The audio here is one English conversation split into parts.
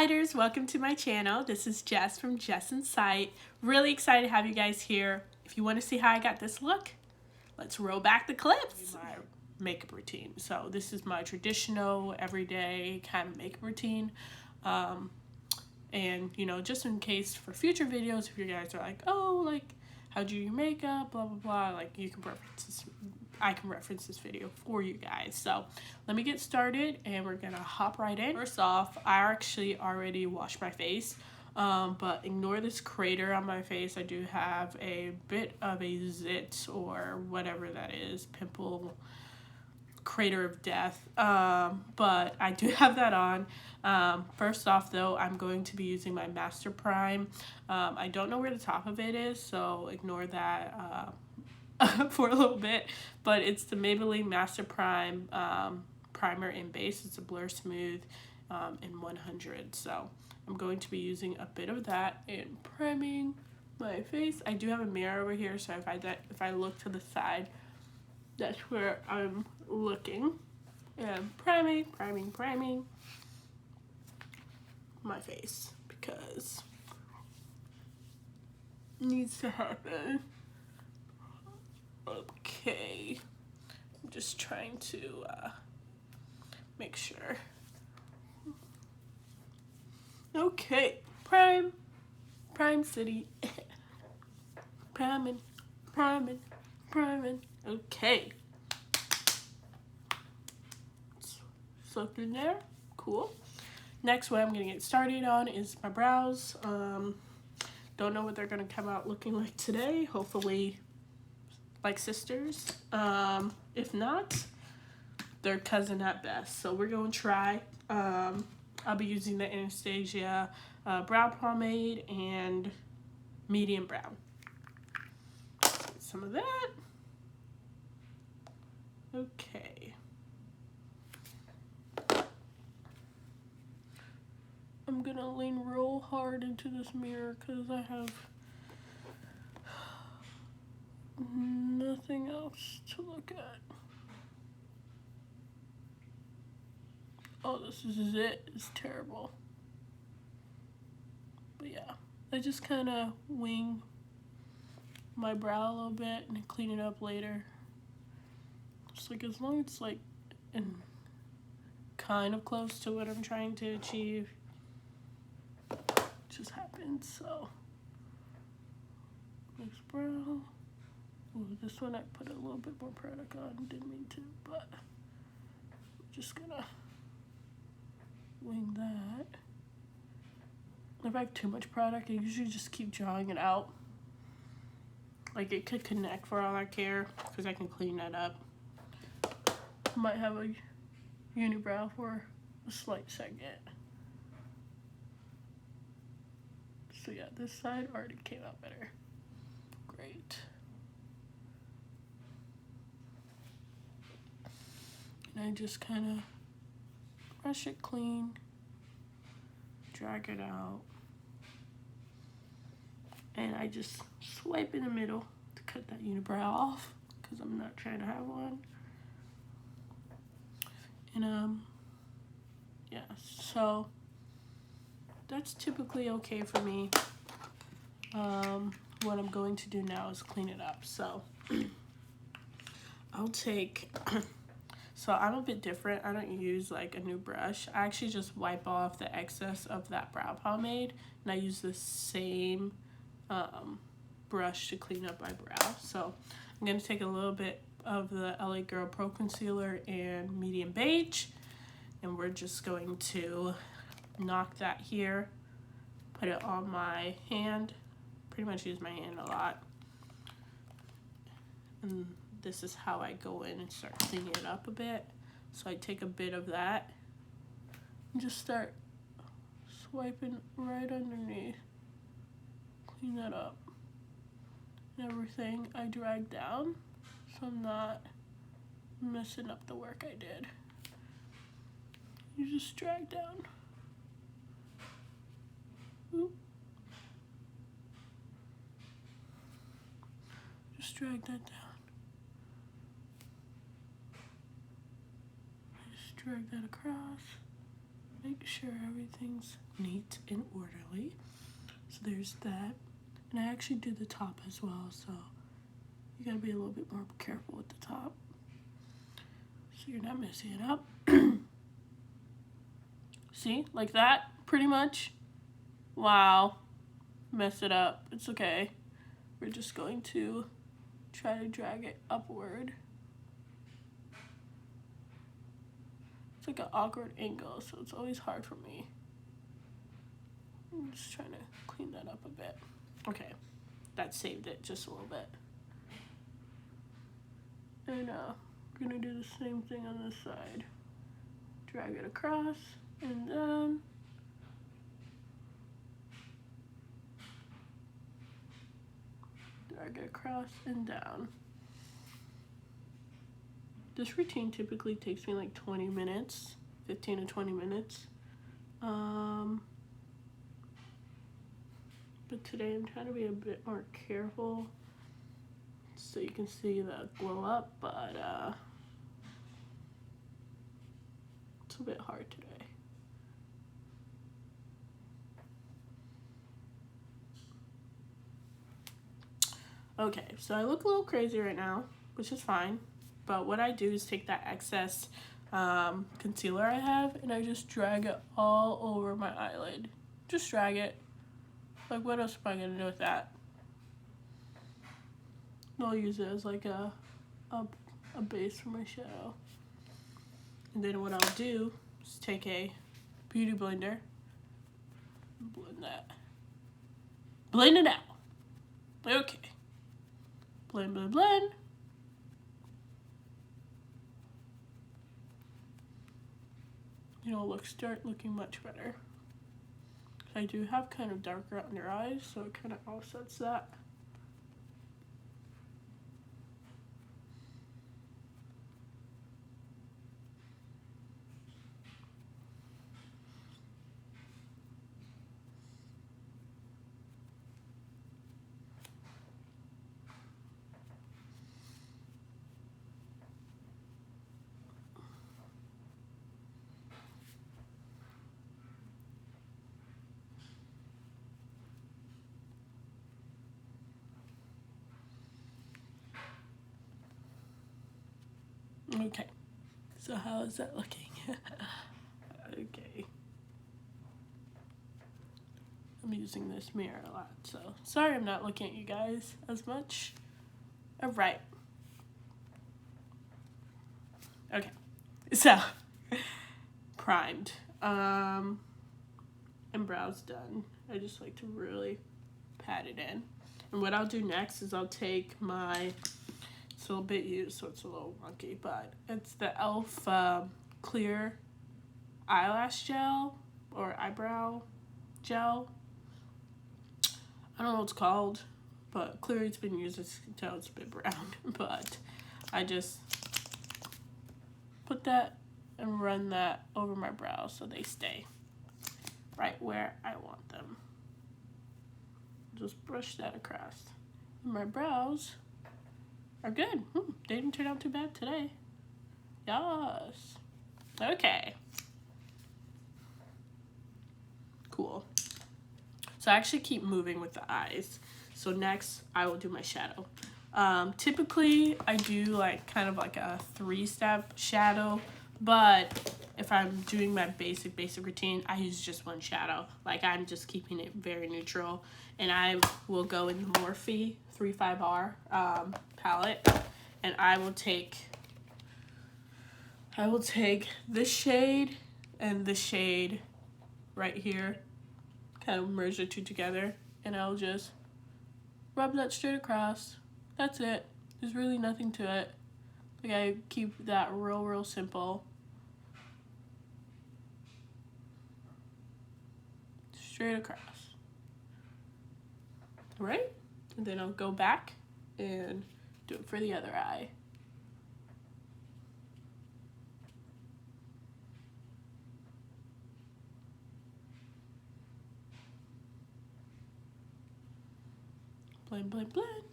Insiders, welcome to my channel. This is Jess from Jess InSight. Really excited to have you guys here. If you want to see how I got this look, let's roll back the clips. My makeup routine. So this is my traditional, everyday kind of makeup routine. And you know, just in case for future videos, if you guys are like, oh, like, how do you do your makeup, blah, blah, blah, like you can reference this. I can reference this video for you guys. So let me get started and we're gonna hop right in. First off, I actually already washed my face, but ignore this crater on my face. I do have a bit of a zit or whatever that is, pimple, crater of death, but I do have that on. First off though, I'm going to be using my Master Prime. I don't know where the top of it is, so ignore that for a little bit, but it's the Maybelline Master Prime primer and base. It's a Blur Smooth in 100, so I'm going to be using a bit of that and priming my face. I do have a mirror over here, so if I look to the side, that's where I'm looking, and priming my face because it needs to happen. Okay, I'm just trying to make sure. Okay, prime city. priming. Okay, soaked in there. Cool. Next, what I'm gonna get started on is my brows. Don't know what they're gonna come out looking like today. Hopefully like sisters. If not, they're cousin at best. So we're gonna try. I'll be using the Anastasia brow pomade and medium brown. Some of that. Okay. I'm gonna lean real hard into this mirror because I have nothing else to look at. Oh, this is it. It's terrible. But yeah, I just kind of wing my brow a little bit and clean it up later. Just like as long as it's like kind of close to what I'm trying to achieve, it just happens. So next brow. Ooh, this one I put a little bit more product on, didn't mean to, but I'm just gonna wing that. If I have too much product, I usually just keep drawing it out. Like it could connect for all I care, because I can clean that up. Might have a unibrow for a slight second. So yeah, this side already came out better. Great. And I just kind of brush it clean, drag it out, and I just swipe in the middle to cut that unibrow off because I'm not trying to have one. And yeah, so that's typically okay for me. What I'm going to do now is clean it up. So I'll take so I'm a bit different. I don't use like a new brush. I actually just wipe off the excess of that brow pomade, and I use the same brush to clean up my brow. So I'm going to take a little bit of the LA Girl Pro Concealer and medium beige, and we're just going to knock that here, put it on my hand. Pretty much use my hand a lot. And this is how I go in and start cleaning it up a bit. So I take a bit of that and just start swiping right underneath. Clean that up. And everything I drag down so I'm not messing up the work I did. You just drag down. Oop. Just drag that down. Just drag that across. make sure everything's neat and orderly. So there's that. And I actually did the top as well, so you gotta be a little bit more careful with the top so you're not messing it up. See, like that, pretty much. Wow, mess it up. It's okay. We're just going to try to drag it upward. It's like an awkward angle, so it's always hard for me. I'm just trying to clean that up a bit. Okay, that saved it just a little bit. And we're gonna do the same thing on this side. Drag it across and down. Drag it across and down. This routine typically takes me like 20 minutes, 15 to 20 minutes. But today I'm trying to be a bit more careful so you can see the glow up, but it's a bit hard today. Okay, so I look a little crazy right now, which is fine. But what I do is take that excess concealer I have and I just drag it all over my eyelid. Just drag it. Like, what else am I gonna do with that? I'll use it as like a base for my shadow. And then what I'll do is take a beauty blender and blend that. Blend it out. Okay. Blend, blend, blend. You know, start looking much better. I do have kind of darker under eyes, so it kind of offsets that. Okay, so how is that looking? Okay. I'm using this mirror a lot, so sorry I'm not looking at you guys as much. All right. Okay, so primed and brows done. I just like to really pat it in. And what I'll do next is I'll take my, it's a little bit used, so it's a little wonky, but it's the e.l.f. Clear eyelash gel or eyebrow gel. I don't know what it's called, but clearly it's been used. As you can tell, it's a bit brown, but I just put that and run that over my brows so they stay right where I want them. Just brush that across. And my brows are good. They didn't turn out too bad today. Yes. Okay. Cool. So I actually keep moving with the eyes. So next I will do my shadow. Typically I do like kind of like a 3-step shadow, but if I'm doing my basic routine, I use just one shadow. Like, I'm just keeping it very neutral. And I will go in the Morphe 35R palette, and I will take this shade and this shade right here, kind of merge the two together, and I'll just rub that straight across. That's it. There's really nothing to it. Like, I keep that real simple. Straight across. Alright? And then I'll go back and do it for the other eye. Blend, blend, blend.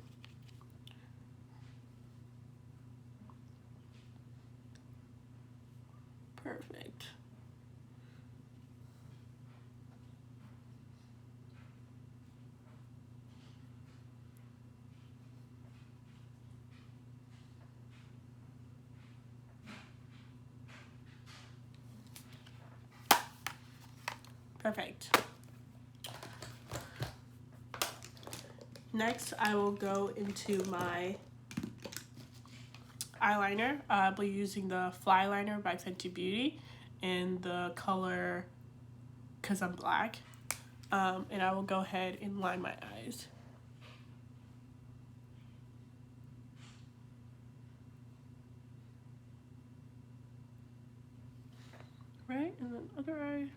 Perfect. Perfect. Next, I will go into my eyeliner. I'll be using the Fly Liner by Fenty Beauty in the color Cause I'm Black. And I will go ahead and line my eyes. Right, and then other eye.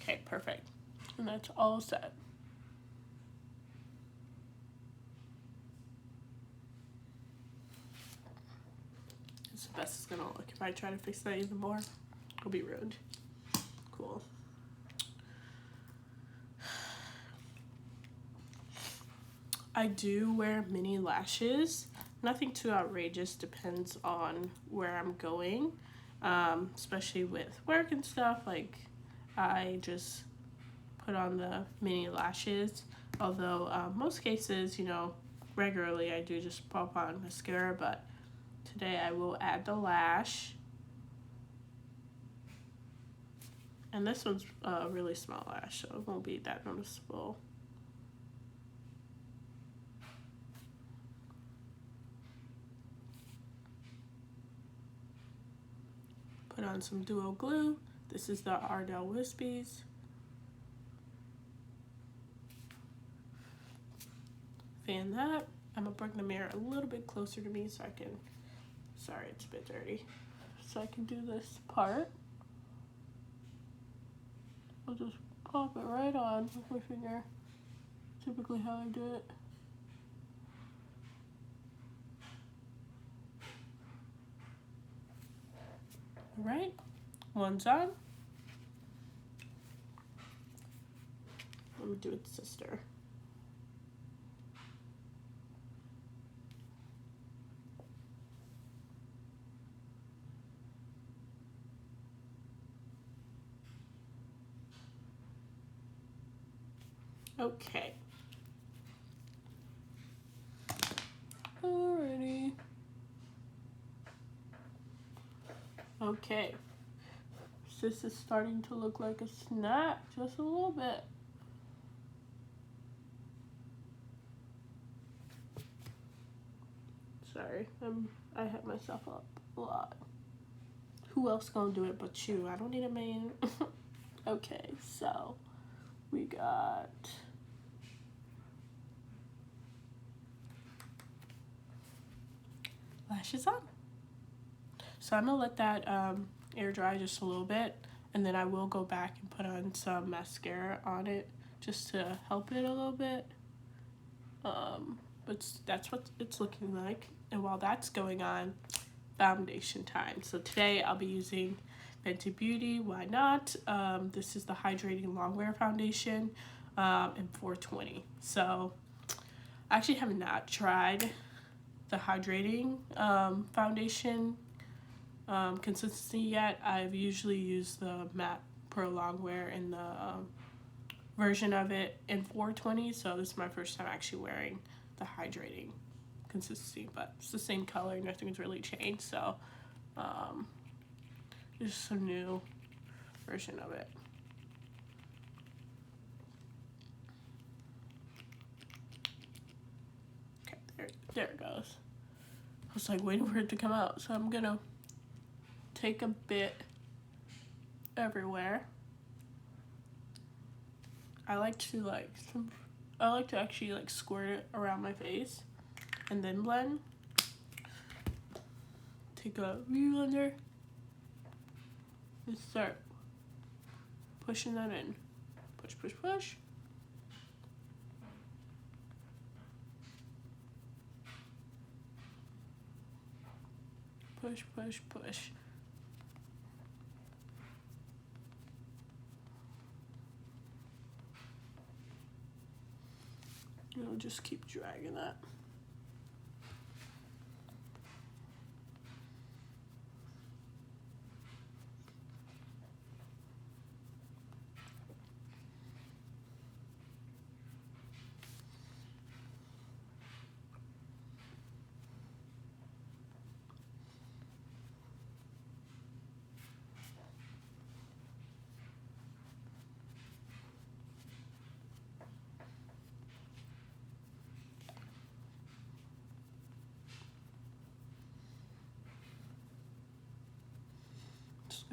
Okay, perfect. And that's all set. It's the best it's gonna look. If I try to fix that even more, it'll be ruined. Cool. I do wear mini lashes. Nothing too outrageous, depends on where I'm going. Especially with work and stuff, like I just put on the mini lashes. Although most cases, you know, regularly I do just pop on mascara, but today I will add the lash. And this one's a really small lash, so it won't be that noticeable. Put on some duo glue. This is the Ardell Wispies. Fan that. I'm gonna bring the mirror a little bit closer to me so I can, sorry it's a bit dirty, so I can do this part. I'll just pop it right on with my finger. Typically how I do it. Alright, one's on. Let me do its sister. Okay. Alrighty. Okay. This is starting to look like a snack, just a little bit. Sorry, I hit myself up a lot. Who else gonna do it but you? I don't need a man. Okay, so we got lashes on. So I'm gonna let that air dry just a little bit, and then I will go back and put on some mascara on it just to help it a little bit. But that's what it's looking like. And while that's going on, foundation time. So today I'll be using Fenty Beauty, why not? This is the Hydrating Longwear Foundation in 420. So I actually have not tried the hydrating foundation consistency yet. I've usually used the Matte Pro Longwear in the version of it in 420, so this is my first time actually wearing the hydrating consistency, but it's the same color, nothing's really changed, so just a new version of it. Okay, there it goes. I was like waiting for it to come out, so I'm gonna take a bit everywhere. I like to actually squirt it around my face and then blend. Take a blender and start pushing that in. Push, push, push. Push, push, push. I'll just keep dragging that.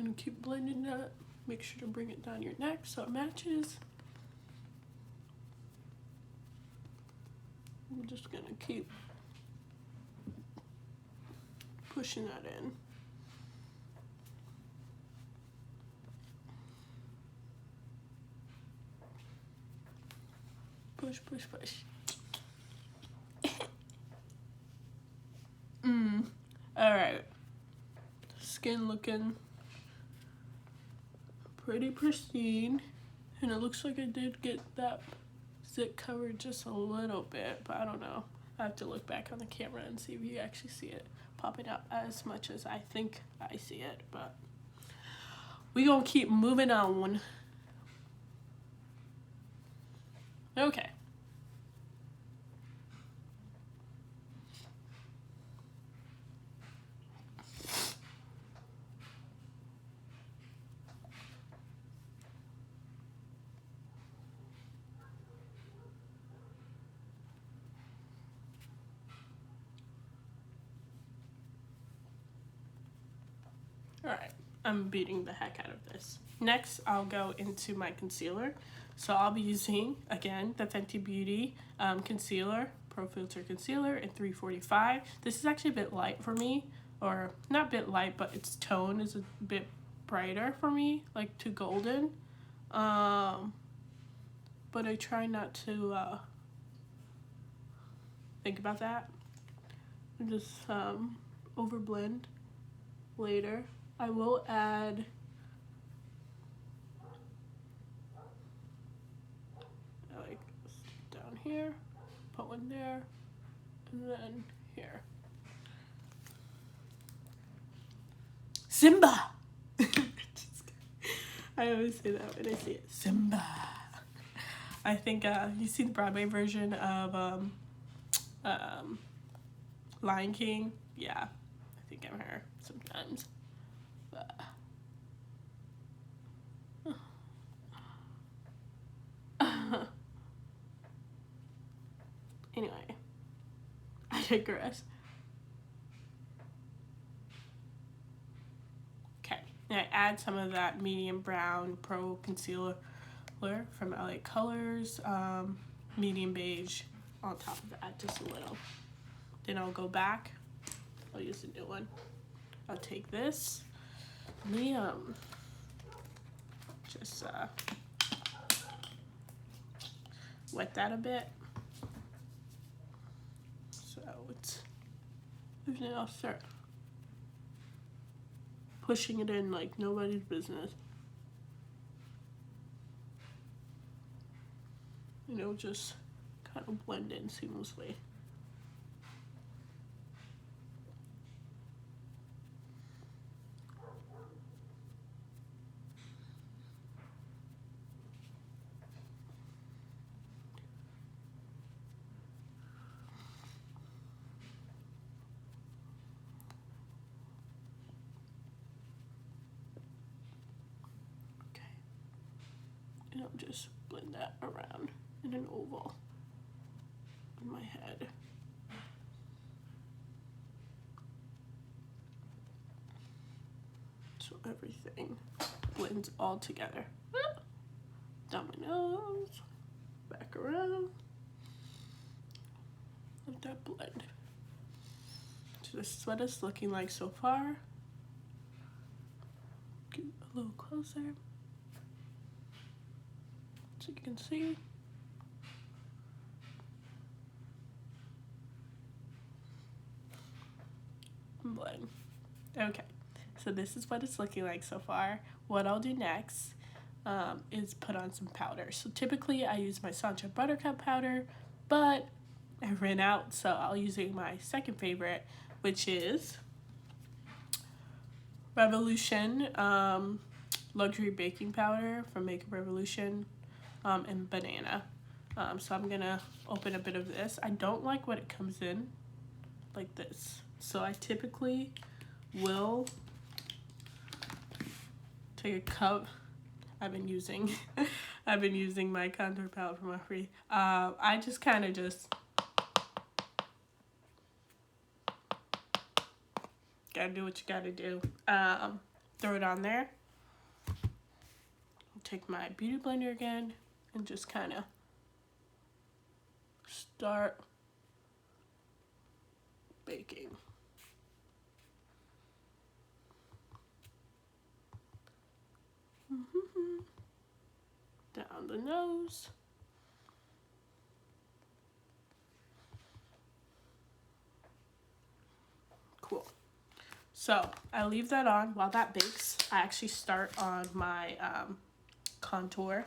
And keep blending that. Make sure to bring it down your neck so it matches. I'm just gonna keep pushing that in. Push, push, push. Alright. Skin looking pretty pristine. And it looks like I did get that zit covered just a little bit, but I don't know. I have to look back on the camera and see if you actually see it popping up as much as I think I see it, but we gonna keep moving on. Okay. Alright, I'm beating the heck out of this. Next, I'll go into my concealer. So I'll be using, again, the Fenty Beauty concealer, Pro Filter Concealer in 345. This is actually a bit light for me, or not a bit light, but its tone is a bit brighter for me, like too golden. But I try not to think about that. And just overblend later. I will add like down here, put one there, and then here. Simba! I always say that when I see it. Simba! I think you see the Broadway version of Lion King? Yeah, I think I'm her sometimes. But anyway, I digress. Okay, and I add some of that medium brown Pro Concealer from LA Colors, medium beige on top of that, just a little. Then I'll go back. I'll use a new one. I'll take this. Let me just wet that a bit. So it's, and then I'll start pushing it in like nobody's business. You know, just kind of blend in seamlessly. And I'll just blend that around in an oval in my head. So everything blends all together. Down my nose, back around. Let that blend. So this is what it's looking like so far. Get a little closer. So you can see. Blend. Okay, so this is what it's looking like so far. What I'll do next is put on some powder. So typically I use my Sancho Buttercup powder, but I ran out, so I'll use my second favorite, which is Revolution Luxury Baking Powder from Makeup Revolution. And banana. So I'm gonna open a bit of this. I don't like what it comes in like this, so I typically will take a cup. I've been using my contour palette from my free. I just kind of gotta do what you gotta do. Throw it on there. take my beauty blender again and just kind of start baking. Down the nose. Cool. So I leave that on while that bakes. I actually start on my contour.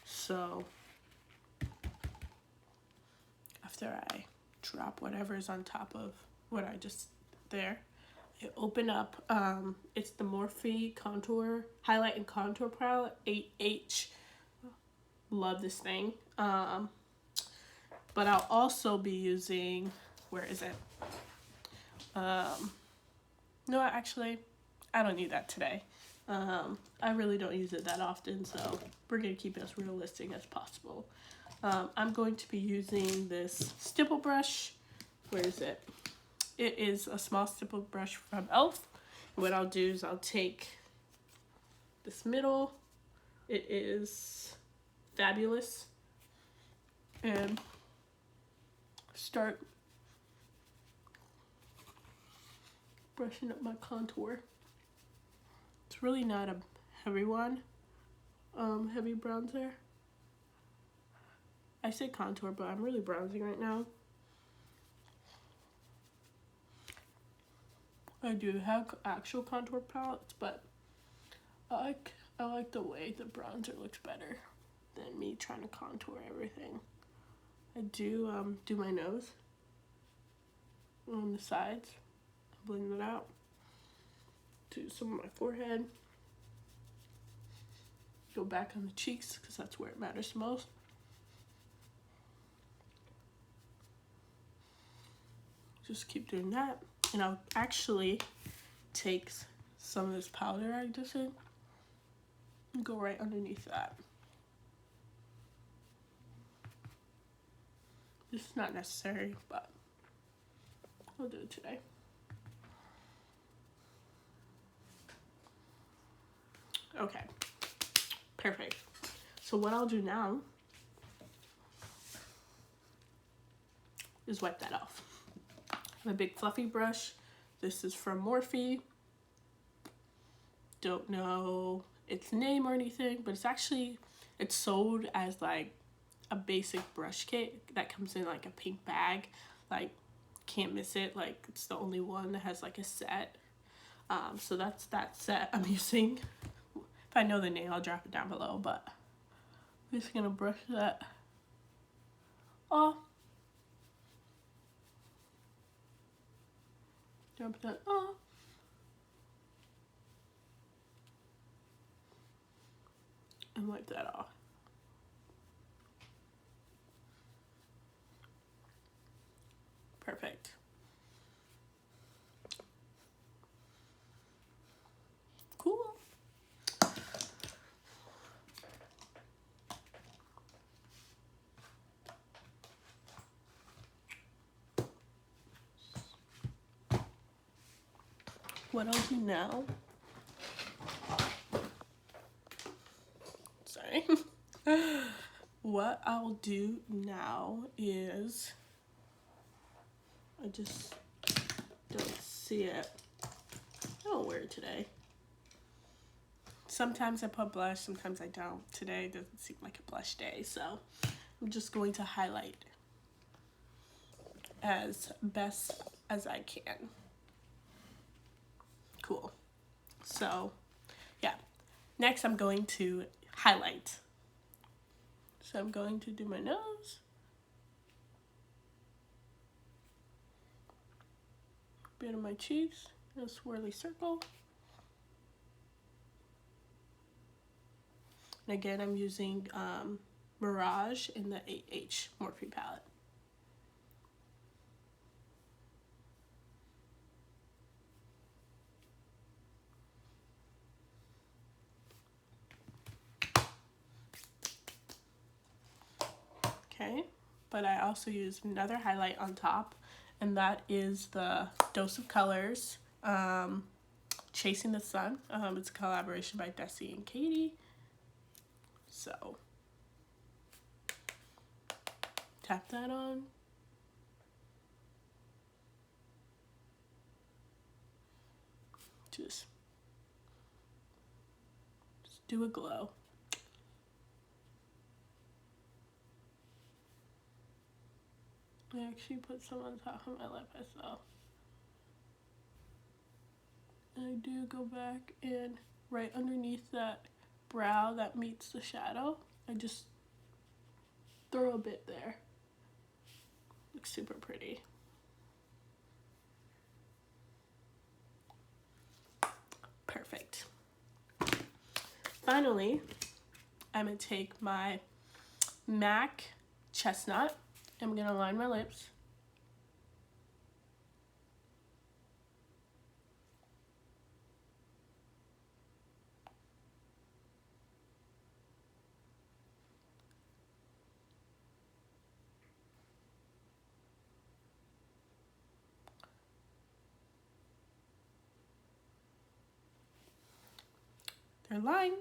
So after I drop whatever's on top of what I just there, I open up, it's the Morphe Contour Highlight and Contour Palette 8H. Love this thing. But I'll also be using, where is it? No, actually, I don't need that today. I really don't use it that often, so we're going to keep it as realistic as possible. I'm going to be using this stipple brush. Where is it? It is a small stipple brush from e.l.f. What I'll do is I'll take this middle. It is Fabulous. And start brushing up my contour. It's really not a heavy one, heavy bronzer. I say contour, but I'm really bronzing right now. I do have actual contour palettes, but I like the way the bronzer looks better than me trying to contour everything. I do do my nose on the sides, blend it out, do some of my forehead, go back on the cheeks because that's where it matters most. Just keep doing that, and I'll actually take some of this powder I just did and go right underneath that. This is not necessary, but I'll do it today. Okay, perfect. So what I'll do now is wipe that off. I have a big fluffy brush. This is from Morphe. Don't know its name or anything, but it's sold as like a basic brush kit that comes in like a pink bag. Like, can't miss it. Like, it's the only one that has like a set. So that's that set I'm using. If I know the name, I'll drop it down below, but I'm just gonna brush that off. Drop that off. And wipe that off. Perfect. Cool. What I'll do now, sorry, what I'll do now is, I just don't see it. I don't wear it today. Sometimes I put blush, sometimes I don't. Today doesn't seem like a blush day, so I'm just going to highlight as best as I can. Cool. So, yeah. Next, I'm going to highlight. So I'm going to do my nose. Bit of my cheeks, a swirly circle. And again, I'm using Mirage in the 8H Morphe palette. Okay, but I also use another highlight on top, and that is the Dose of Colors Chasing the Sun. It's a collaboration by Desi and Katie. So tap that on. Just do a glow. I actually put some on top of my lip as well. And I do go back and right underneath that brow that meets the shadow, I just throw a bit there. Looks super pretty. Perfect. Finally, I'm going to take my MAC Chestnut. I'm going to line my lips. They're lined.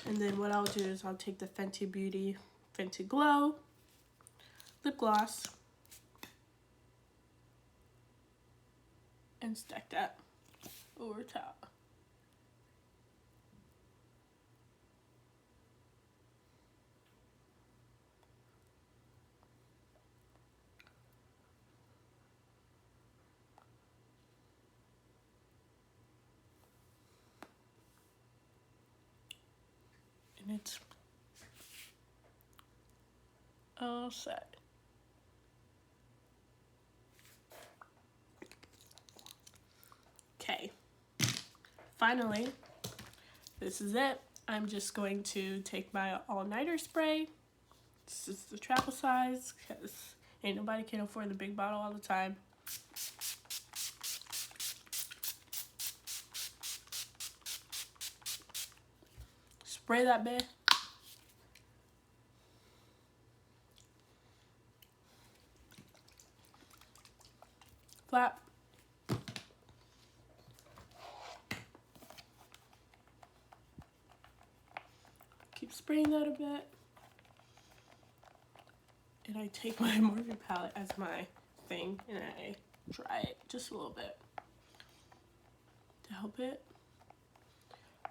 And then what I'll do is I'll take the Fenty Beauty Fenty Glow lip gloss and stack that over top. And it's all set. Okay, finally, this is it. I'm just going to take my all-nighter spray. This is the travel size because ain't nobody can afford the big bottle all the time. Spray that bit. Flap. Keep spraying that a bit. And I take my Morphe palette as my thing and I dry it just a little bit to help it.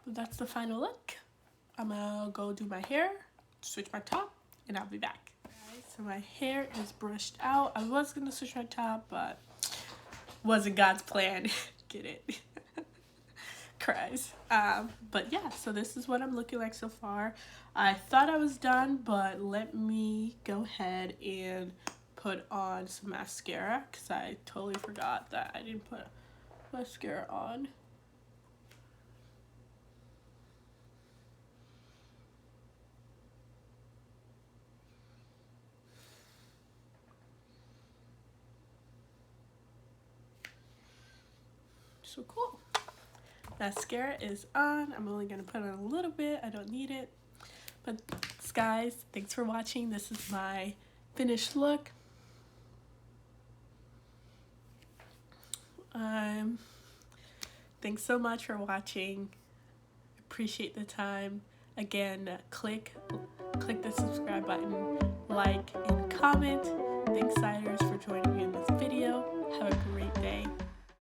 But that's the final look. I'm gonna go do my hair, switch my top, and I'll be back. So my hair is brushed out. I was gonna switch my top, but wasn't God's plan. Get it? Cries. But yeah, so this is what I'm looking like so far. I thought I was done, but let me go ahead and put on some mascara because I totally forgot that I didn't put mascara on. So cool. Mascara is on. I'm only gonna put on a little bit. I don't need it. But guys, thanks for watching. This is my finished look. Thanks so much for watching. Appreciate the time. Again, click the subscribe button, like, and comment. Thanks, Siders, for joining me in this video. Have a great day.